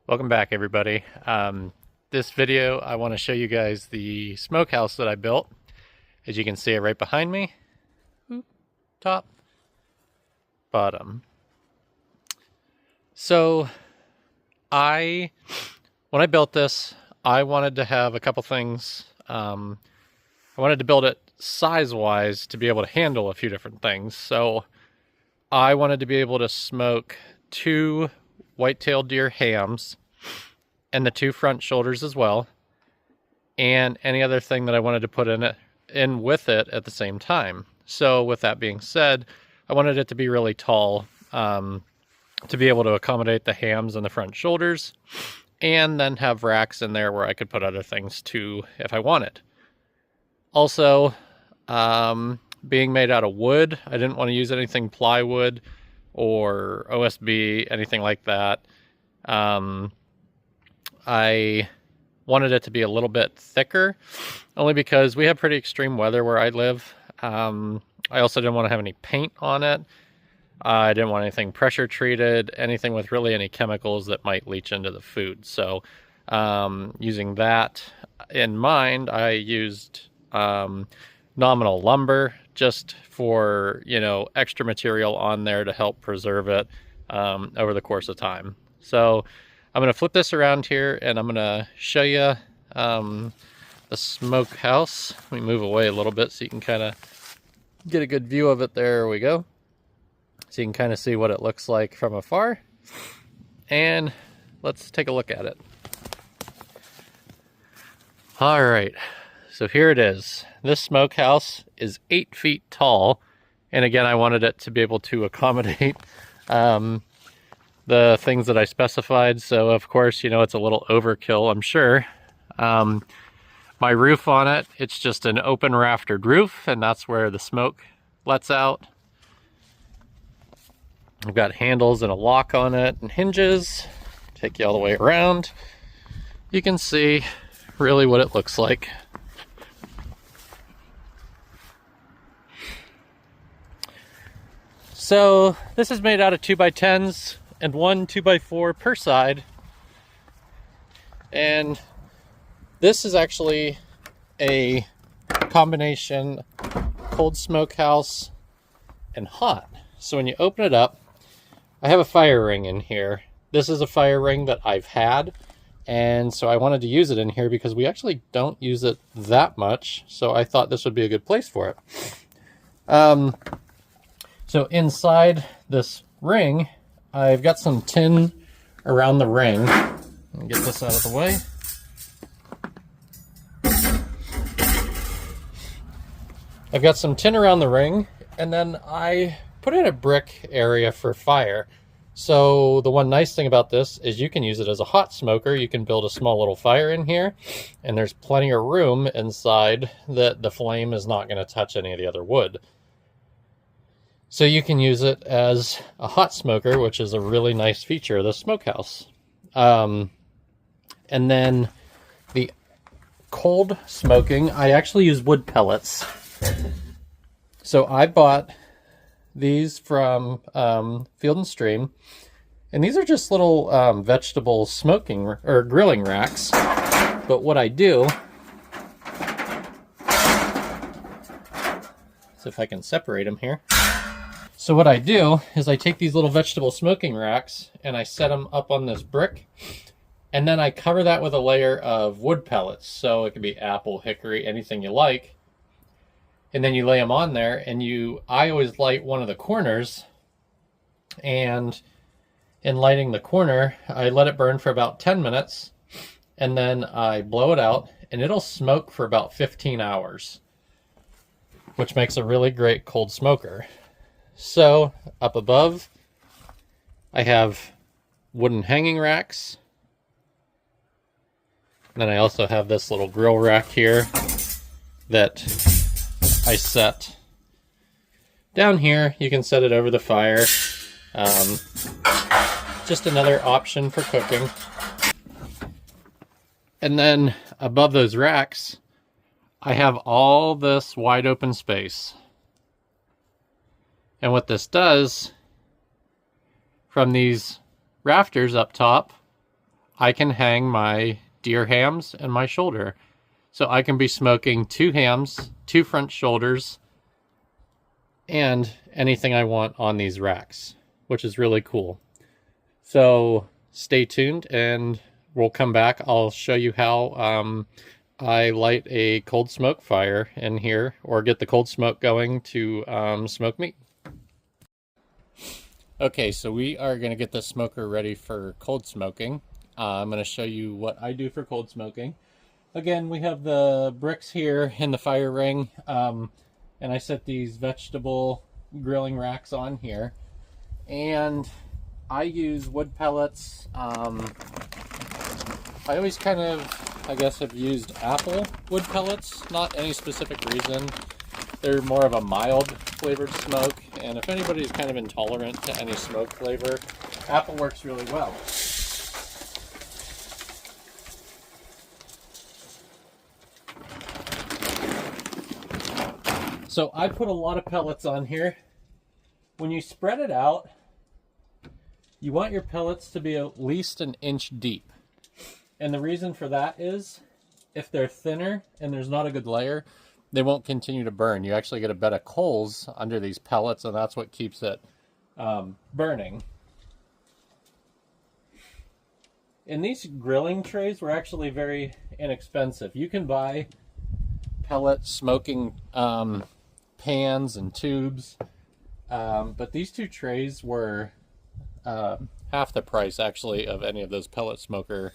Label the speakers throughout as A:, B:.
A: Welcome back, everybody. This video, I want to show you guys the smokehouse that I built. As you can see it right behind me. Top, bottom. So, when I built this, I wanted to have a couple things. I wanted to build it size-wise to be able to handle a few different things. So, I wanted to be able to smoke 2 white-tailed deer hams and the 2 front shoulders as well, and any other thing that I wanted to put in with it at the same time. So with that being said, I wanted it to be really tall to be able to accommodate the hams and the front shoulders, and then have racks in there where I could put other things too if I wanted. Also, being made out of wood, I didn't want to use anything plywood or OSB, anything like that. I wanted it to be a little bit thicker, only because we have pretty extreme weather where I live. I also didn't want to have any paint on it. I didn't want anything pressure treated, anything with really any chemicals that might leach into the food. So using that in mind, I used nominal lumber just for, extra material on there to help preserve it over the course of time. So I'm going to flip this around here and I'm going to show you the smokehouse. Let me move away a little bit so you can kind of get a good view of it. There we go. So you can kind of see what it looks like from afar. And let's take a look at it. All right. So here it is. This smokehouse is 8 feet tall. And again, I wanted it to be able to accommodate the things that I specified. So of course, it's a little overkill, I'm sure. My roof on it, it's just an open raftered roof, and that's where the smoke lets out. I've got handles and a lock on it and hinges. Take you all the way around. You can see really what it looks like. So this is made out of 2x10s and 1 2x4 per side. And this is actually a combination cold smokehouse and hot. So when you open it up, I have a fire ring in here. This is a fire ring that I've had, and so I wanted to use it in here because we actually don't use it that much, so I thought this would be a good place for it. So inside this ring, I've got some tin around the ring. Let me get this out of the way. I've got some tin around the ring, and then I put in a brick area for fire. So the one nice thing about this is you can use it as a hot smoker. You can build a small little fire in here, and there's plenty of room inside that the flame is not going to touch any of the other wood. So you can use it as a hot smoker, which is a really nice feature of the smokehouse. And then the cold smoking, I actually use wood pellets. So I bought these from Field and Stream, and these are just little vegetable smoking or grilling racks. But what I do, so if I can separate them here. So what I do is I take these little vegetable smoking racks and I set them up on this brick, and then I cover that with a layer of wood pellets. So it could be apple, hickory, anything you like. And then you lay them on there, and I always light one of the corners, and in lighting the corner, I let it burn for about 10 minutes, and then I blow it out, and it'll smoke for about 15 hours, which makes a really great cold smoker. So up above, I have wooden hanging racks. And then I also have this little grill rack here that I set down here. You can set it over the fire. Just another option for cooking. And then above those racks, I have all this wide open space. And what this does, from these rafters up top, I can hang my deer hams and my shoulder. So I can be smoking 2 hams, 2 front shoulders, and anything I want on these racks, which is really cool. So stay tuned and we'll come back. I'll show you how I light a cold smoke fire in here, or get the cold smoke going to smoke meat. Okay, so we are going to get the smoker ready for cold smoking. I'm going to show you what I do for cold smoking. Again, we have the bricks here in the fire ring, and I set these vegetable grilling racks on here. And I use wood pellets. I always kind of, I guess, have used apple wood pellets, not any specific reason. They're more of a mild flavored smoke, and if anybody's kind of intolerant to any smoke flavor, apple works really well. So I put a lot of pellets on here. When you spread it out, you want your pellets to be at least 1 inch deep. And the reason for that is, if they're thinner and there's not a good layer, they won't continue to burn. You actually get a bed of coals under these pellets, and that's what keeps it burning. And these grilling trays were actually very inexpensive. You can buy pellet smoking pans and tubes, but these 2 trays were half the price actually of any of those pellet smoker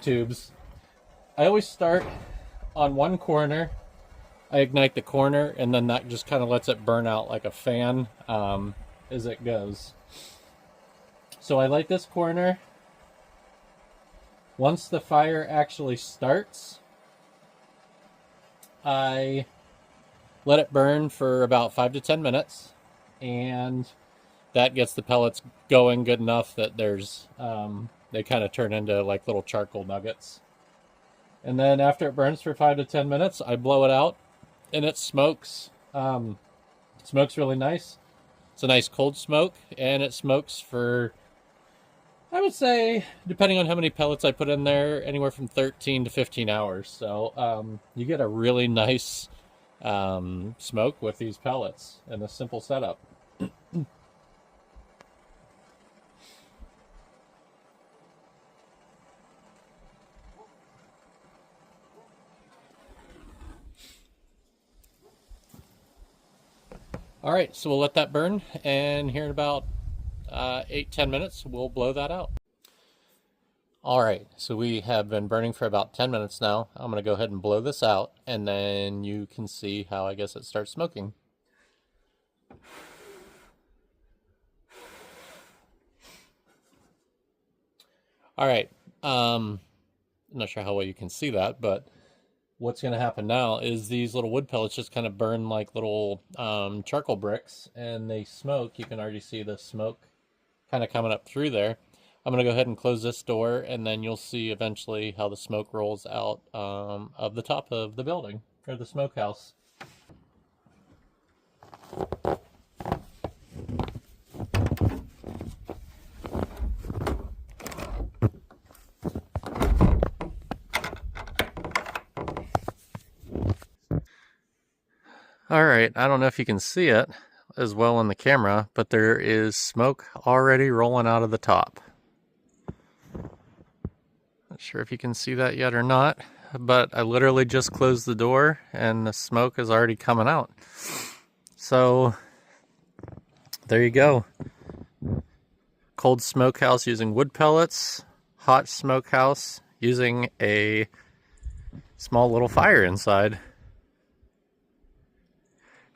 A: tubes. I always start on one corner. I ignite the corner, and then that just kind of lets it burn out like a fan as it goes. So I light this corner. Once the fire actually starts, I let it burn for about 5 to 10 minutes, and that gets the pellets going good enough that there's they kind of turn into like little charcoal nuggets. And then after it burns for 5 to 10 minutes, I blow it out, and it smokes. It smokes really nice. It's a nice cold smoke, and it smokes for, I would say, depending on how many pellets I put in there, anywhere from 13 to 15 hours. So you get a really nice smoke with these pellets in a simple setup. All right, so we'll let that burn, and here in about 8-10 minutes, we'll blow that out. All right, so we have been burning for about 10 minutes now. I'm going to go ahead and blow this out, and then you can see how I guess it starts smoking. All right, I'm not sure how well you can see that, but what's going to happen now is these little wood pellets just kind of burn like little charcoal bricks, and they smoke. You can already see the smoke kind of coming up through there. I'm going to go ahead and close this door, and then you'll see eventually how the smoke rolls out of the top of the building, or the smokehouse. All right, I don't know if you can see it as well on the camera, but there is smoke already rolling out of the top. Not sure if you can see that yet or not, but I literally just closed the door and the smoke is already coming out. So there you go. Cold smokehouse using wood pellets, hot smokehouse using a small little fire inside.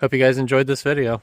A: Hope you guys enjoyed this video.